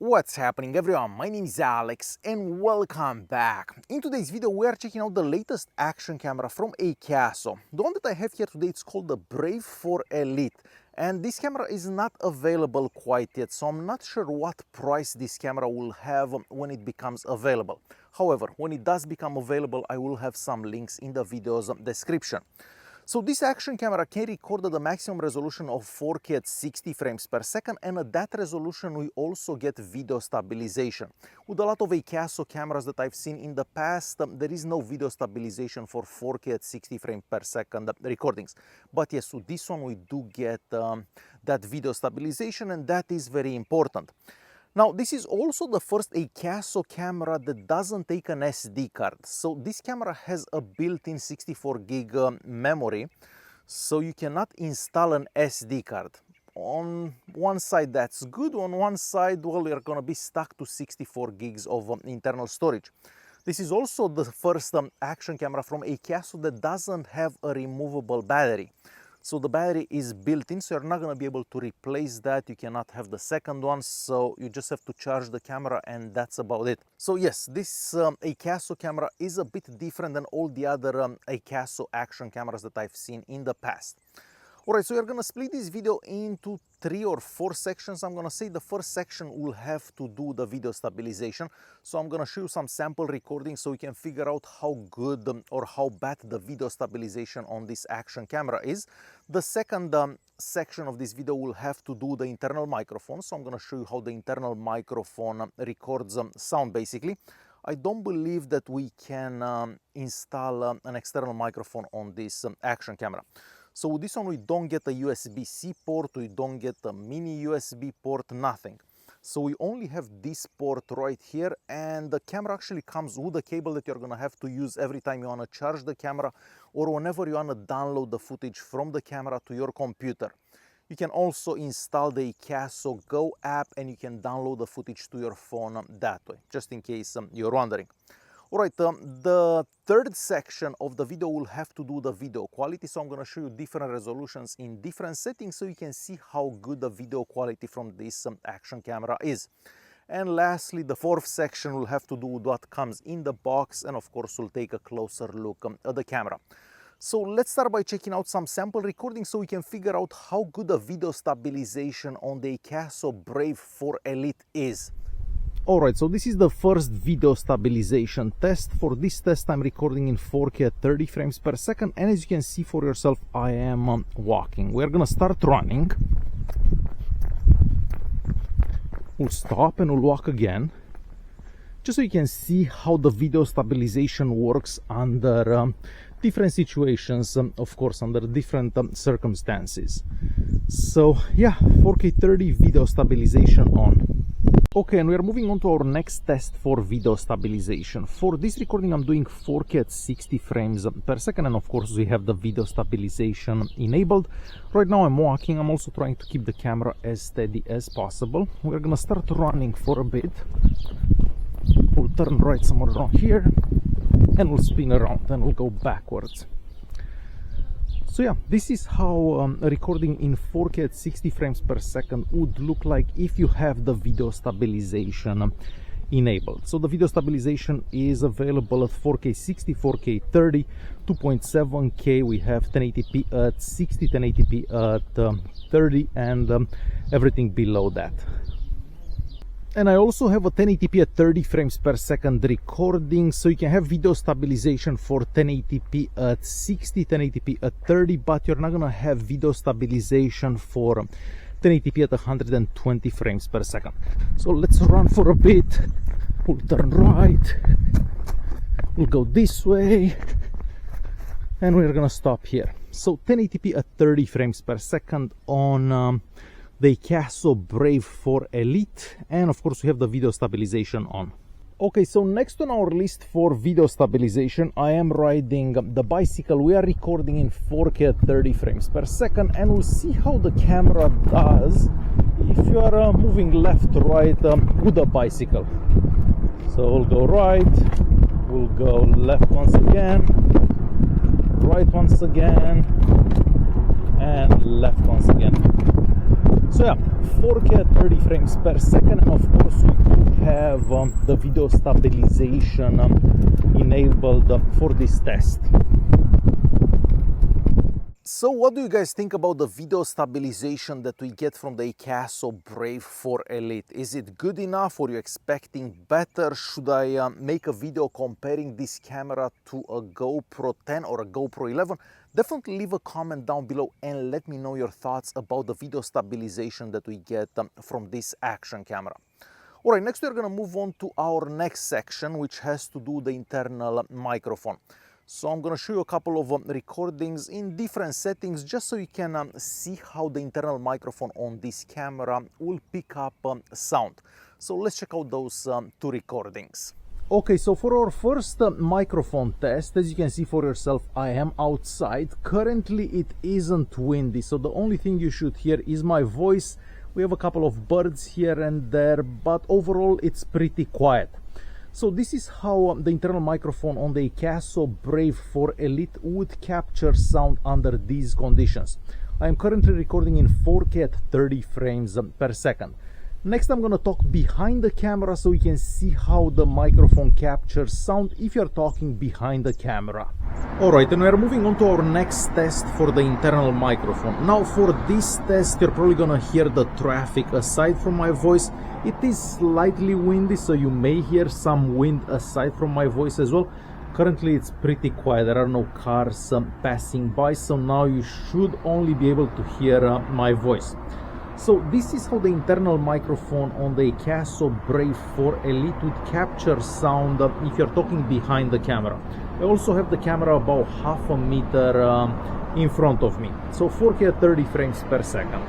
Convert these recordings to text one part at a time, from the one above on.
What's happening everyone, my name is Alex and welcome back. In today's video we are checking out the latest action camera from Akaso. The one that I have here today, it's called the Brave 4 Elite. And this camera is not available quite yet, so I'm not sure what price this camera will have when it becomes available. However, when it does become available, I will have some links in the video's description. So this action camera can record at the maximum resolution of 4K at 60 frames per second, and at that resolution we also get video stabilization. With a lot of Akaso cameras that I've seen in the past, there is no video stabilization for 4K at 60 frames per second recordings. But yes, with this one we do get that video stabilization, and that is very important. Now, this is also the first Akaso camera that doesn't take an SD card. So this camera has a built-in 64 gig memory, so you cannot install an SD card. On one side that's good, on one side, well, you're gonna be stuck to 64 gigs of internal storage. This is also the first action camera from Akaso that doesn't have a removable battery. So the battery is built in, so you're not going to be able to replace that. You cannot have the second one, so you just have to charge the camera, and that's about it. So yes, this Akaso camera is a bit different than all the other Akaso action cameras that I've seen in the past. Alright, so we're going to split this video into 3 or 4 sections. I'm going to say the first section will have to do the video stabilization. So I'm going to show you some sample recordings so you can figure out how good or how bad the video stabilization on this action camera is. The second section of this video will have to do the internal microphone. So I'm going to show you how the internal microphone records sound basically. I don't believe that we can install an external microphone on this action camera. So with this one we don't get a USB-C port, we don't get a mini USB port, nothing. So we only have this port right here, and the camera actually comes with a cable that you're gonna have to use every time you wanna charge the camera or whenever you wanna download the footage from the camera to your computer. You can also install the Akaso Go app and you can download the footage to your phone that way, just in case you're wondering. Alright, the third section of the video will have to do the video quality, so I'm going to show you different resolutions in different settings so you can see how good the video quality from this action camera is. And lastly, the fourth section will have to do with what comes in the box, and of course we'll take a closer look at the camera. So let's start by checking out some sample recordings so we can figure out how good the video stabilization on the Akaso Brave 4 Elite is. Alright, so this is the first video stabilization test. For this test I'm recording in 4K at 30 frames per second, and as you can see for yourself, I am walking. We're gonna start running. We'll stop and we'll walk again, just so you can see how the video stabilization works under different situations, of course under different circumstances. So yeah, 4K 30 video stabilization on. Okay, and we are moving on to our next test for video stabilization. For this recording I'm doing 4K at 60 frames per second, and of course we have the video stabilization enabled. Right now I'm walking. I'm also trying to keep the camera as steady as possible. We're gonna start running for a bit. We'll turn right somewhere around here and we'll spin around and we'll go backwards. So yeah, this is how recording in 4K at 60 frames per second would look like if you have the video stabilization enabled. So the video stabilization is available at 4K 60, 4K 30, 2.7K, we have 1080p at 60, 1080p at 30, and everything below that. And I also have a 1080p at 30 frames per second recording, so you can have video stabilization for 1080p at 60, 1080p at 30, but you're not gonna have video stabilization for 1080p at 120 frames per second. So let's run for a bit. We'll turn right, we'll go this way, and we're gonna stop here. So 1080p at 30 frames per second on the Akaso Brave 4 Elite, and of course we have the video stabilization on. Okay, so next on our list for video stabilization I am riding the bicycle. We are recording in 4K at 30 frames per second, and we'll see how the camera does if you are moving left right with the bicycle. So we'll go right, we'll go left once again, right once again, and left once again. So yeah, 4K at 30 frames per second, and of course we have the video stabilization enabled for this test. So what do you guys think about the video stabilization that we get from the Akaso Brave 4 Elite? Is it good enough, or are you expecting better? Should I make a video comparing this camera to a GoPro 10 or a GoPro 11? Definitely leave a comment down below and let me know your thoughts about the video stabilization that we get from this action camera. Alright, next we're gonna move on to our next section, which has to do with the internal microphone. So I'm going to show you a couple of recordings in different settings just so you can see how the internal microphone on this camera will pick up sound. So let's check out those two recordings. Okay, so for our first microphone test, as you can see for yourself, I am outside. Currently it isn't windy, so the only thing you should hear is my voice. We have a couple of birds here and there, but overall it's pretty quiet. So this is how the internal microphone on the Akaso Brave 4 Elite would capture sound under these conditions. I am currently recording in 4K at 30 frames per second. Next I'm going to talk behind the camera so you can see how the microphone captures sound if you're talking behind the camera. Alright, and we're moving on to our next test for the internal microphone. Now for this test you're probably going to hear the traffic aside from my voice. It is slightly windy, so you may hear some wind aside from my voice as well. Currently it's pretty quiet, there are no cars passing by, so now you should only be able to hear my voice. So this is how the internal microphone on the Akaso Brave 4 Elite would capture sound if you're talking behind the camera. I also have the camera about half a meter in front of me. So 4K at 30 frames per second.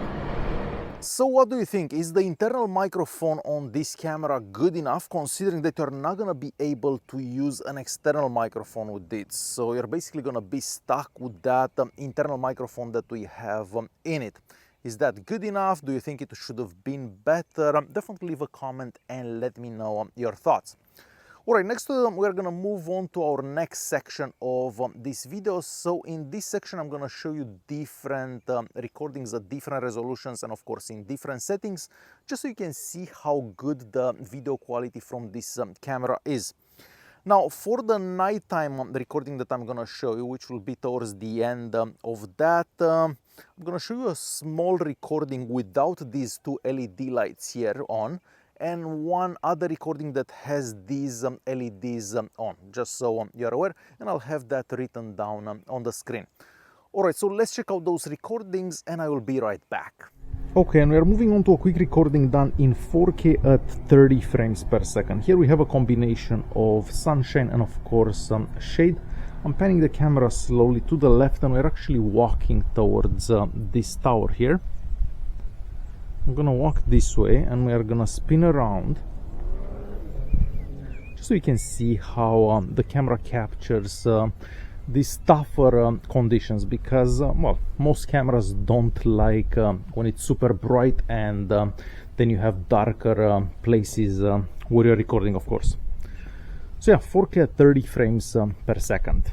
So what do you think? Is the internal microphone on this camera good enough, considering that you're not going to be able to use an external microphone with it? So you're basically going to be stuck with that internal microphone that we have in it. Is that good enough? Do you think it should have been better? Definitely leave a comment and let me know your thoughts. Alright, next we're gonna move on to our next section of this video. So in this section I'm gonna show you different recordings at different resolutions and of course in different settings, just so you can see how good the video quality from this camera is. Now for the nighttime recording that I'm gonna show you, which will be towards the end of that, I'm gonna show you a small recording without these two LED lights here on, and one other recording that has these LEDs on, just so you're aware, and I'll have that written down on the screen. Alright, so let's check out those recordings and I will be right back. Okay, and we're moving on to a quick recording done in 4K at 30 frames per second. Here we have a combination of sunshine and of course shade. I'm panning the camera slowly to the left and we're actually walking towards this tower here. I'm gonna walk this way and we're gonna spin around just so you can see how the camera captures these tougher conditions, because well, most cameras don't like when it's super bright and then you have darker places where you're recording, of course. So yeah, 4K at 30 frames per second.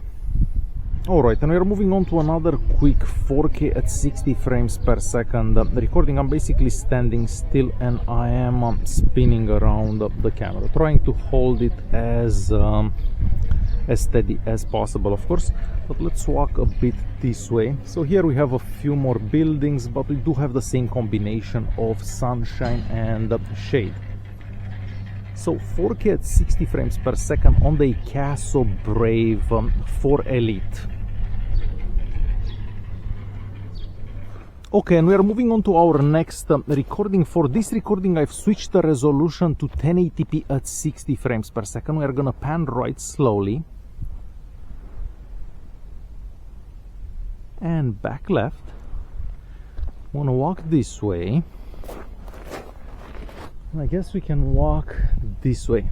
Alright, and we're moving on to another quick 4K at 60 frames per second recording. I'm basically standing still and I am spinning around the camera, trying to hold it as steady as possible, of course. But let's walk a bit this way. So here we have a few more buildings, but we do have the same combination of sunshine and shade. So 4K at 60 frames per second on the Akaso Brave 4 Elite. Okay, and we are moving on to our next recording. For this recording I've switched the resolution to 1080p at 60 frames per second. We are gonna pan right slowly and back left. Wanna walk this way. I guess we can walk this way.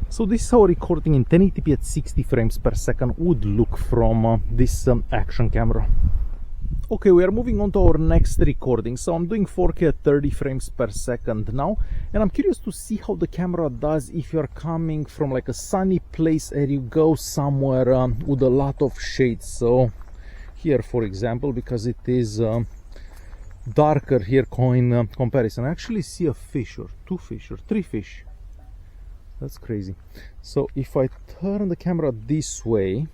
So this is how recording in 1080p at 60 frames per second would look from this action camera. Okay, we are moving on to our next recording. So I'm doing 4K at 30 frames per second now, and I'm curious to see how the camera does if you're coming from like a sunny place and you go somewhere with a lot of shade. So here, for example, because it is darker here coin comparison. I actually see a fish or two fish or three fish. That's crazy. So if I turn the camera this way,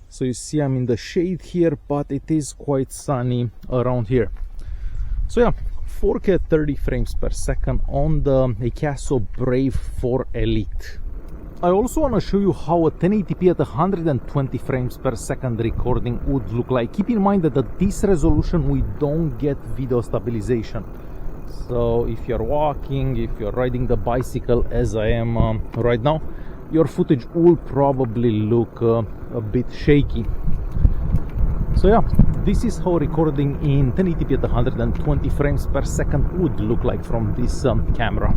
so you see I'm in the shade here, but it is quite sunny around here. So yeah, 4K at 30 frames per second on the Akaso Brave 4 Elite. I also want to show you how a 1080p at 120 frames per second recording would look like. Keep in mind that at this resolution we don't get video stabilization. So if you're walking, if you're riding the bicycle as I am right now, your footage will probably look a bit shaky. So yeah, this is how recording in 1080p at 120 frames per second would look like from this camera.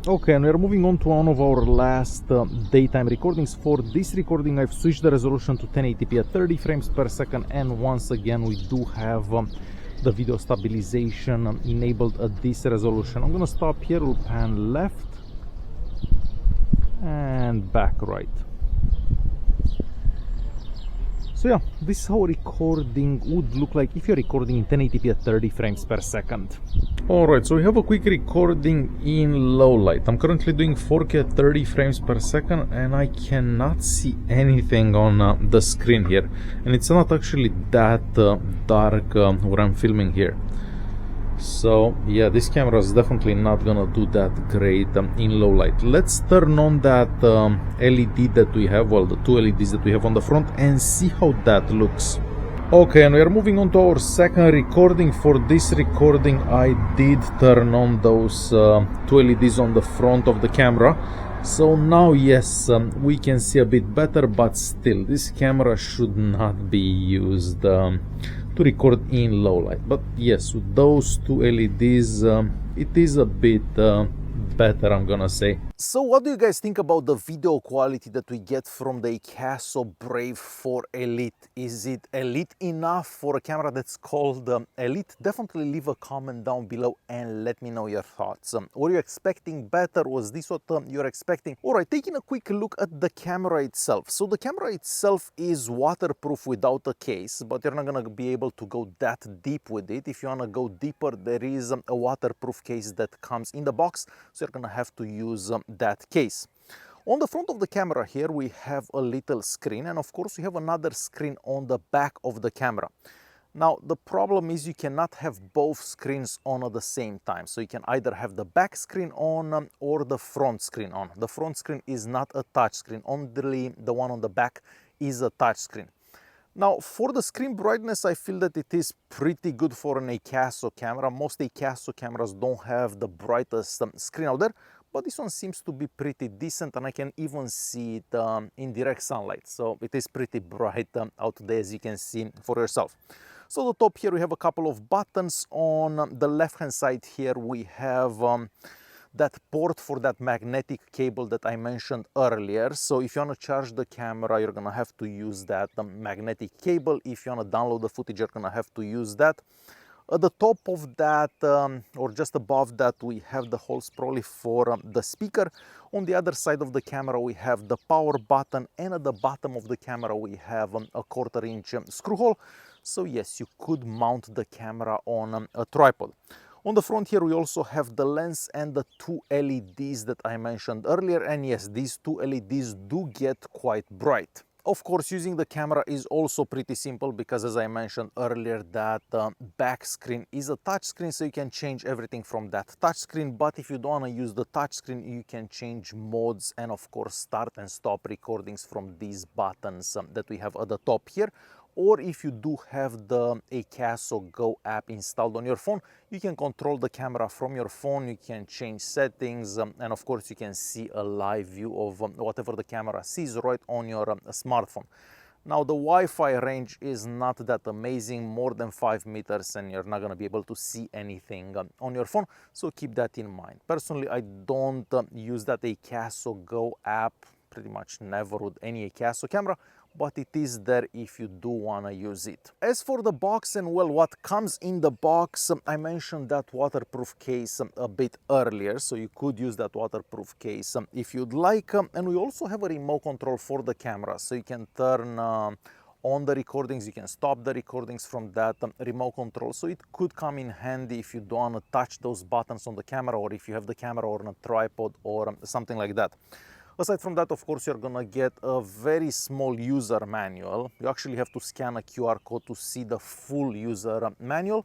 Okay, and we're moving on to one of our last daytime recordings. For this recording I've switched the resolution to 1080p at 30 frames per second, and once again we do have the video stabilization enabled at this resolution. I'm gonna stop here, we'll pan left and back right. So yeah, this is how recording would look like if you're recording in 1080p at 30 frames per second. Alright, so we have a quick recording in low light. I'm currently doing 4K at 30 frames per second and I cannot see anything on the screen here. And it's not actually that dark where I'm filming here. So yeah, this camera is definitely not gonna do that great in low light. Let's turn on that LED that we have, well, the two LEDs that we have on the front, and see how that looks. Okay, and we are moving on to our second recording. For this recording I did turn on those two LEDs on the front of the camera. So now yes, we can see a bit better, but still this camera should not be used to record in low light. But yes, with those two LEDs it is a bit better, I'm gonna say. So what do you guys think about the video quality that we get from the Akaso Brave 4 Elite? Is it elite enough for a camera that's called Elite? Definitely leave a comment down below and let me know your thoughts. Were you expecting better? Was this what you're expecting? Alright, taking a quick look at the camera itself. So the camera itself is waterproof without a case, but you're not gonna be able to go that deep with it. If you wanna go deeper, there is a waterproof case that comes in the box, so you're gonna have to use that case. On the front of the camera here we have a little screen, and of course we have another screen on the back of the camera. Now the problem is you cannot have both screens on at the same time, so you can either have the back screen on or the front screen on. The front screen is not a touch screen, only the one on the back is a touch screen. Now for the screen brightness, I feel that it is pretty good for an Akaso camera. Most Akaso cameras don't have the brightest screen out there, but this one seems to be pretty decent, and I can even see it in direct sunlight. So it is pretty bright out there, as you can see for yourself. So the top here we have a couple of buttons. On the left hand side here we have that port for that magnetic cable that I mentioned earlier. So if you want to charge the camera, you're gonna have to use that magnetic cable. If you want to download the footage, you're gonna have to use that. At the top of that, or just above that, we have the holes probably for the speaker. On the other side of the camera we have the power button, and at the bottom of the camera we have a 1/4 inch screw hole. So yes, you could mount the camera on a tripod. On the front here we also have the lens and the two LEDs that I mentioned earlier, and yes, these two LEDs do get quite bright. Of course, using the camera is also pretty simple because, as I mentioned earlier, that back screen is a touch screen, so you can change everything from that touch screen. But if you don't want to use the touch screen, you can change modes and of course start and stop recordings from these buttons that we have at the top here. Or if you do have the Akaso Go app installed on your phone, you can control the camera from your phone, you can change settings, and of course you can see a live view of whatever the camera sees right on your smartphone. Now the Wi-Fi range is not that amazing, more than 5 meters, and you're not going to be able to see anything on your phone, so keep that in mind. Personally, I don't use that Akaso Go app, pretty much never with any Akaso camera, but it is there if you do want to use it. As for the box and well, what comes in the box, I mentioned that waterproof case a bit earlier, so you could use that waterproof case if you'd like. And we also have a remote control for the camera, so you can turn on the recordings, you can stop the recordings from that remote control, so it could come in handy if you don't want to touch those buttons on the camera, or if you have the camera on a tripod or something like that. Aside from that, of course, you're gonna get a very small user manual. You actually have to scan a QR code to see the full user manual.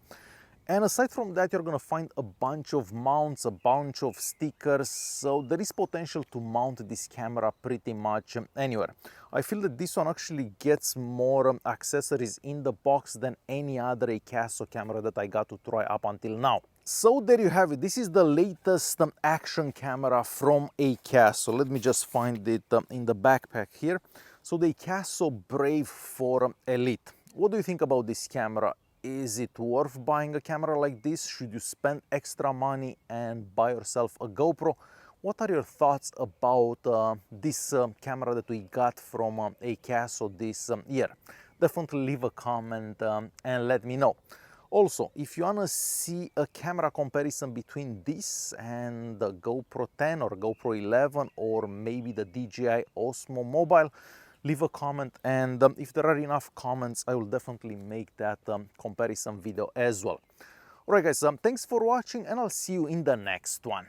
And aside from that, you're gonna find a bunch of mounts, a bunch of stickers, so there is potential to mount this camera pretty much anywhere. I feel that this one actually gets more accessories in the box than any other Akaso camera that I got to try up until now. So there you have it. This is the latest action camera from Akaso. Let me just find it in the backpack here. So the Akaso Brave for Elite. What do you think about this camera? Is it worth buying a camera like this? Should you spend extra money and buy yourself a GoPro? What are your thoughts about this camera that we got from Akaso this year? Definitely leave a comment and let me know. Also, if you want to see a camera comparison between this and the GoPro 10 or GoPro 11 or maybe the DJI Osmo Mobile, leave a comment, and if there are enough comments, I will definitely make that comparison video as well. Alright guys, thanks for watching, and I'll see you in the next one.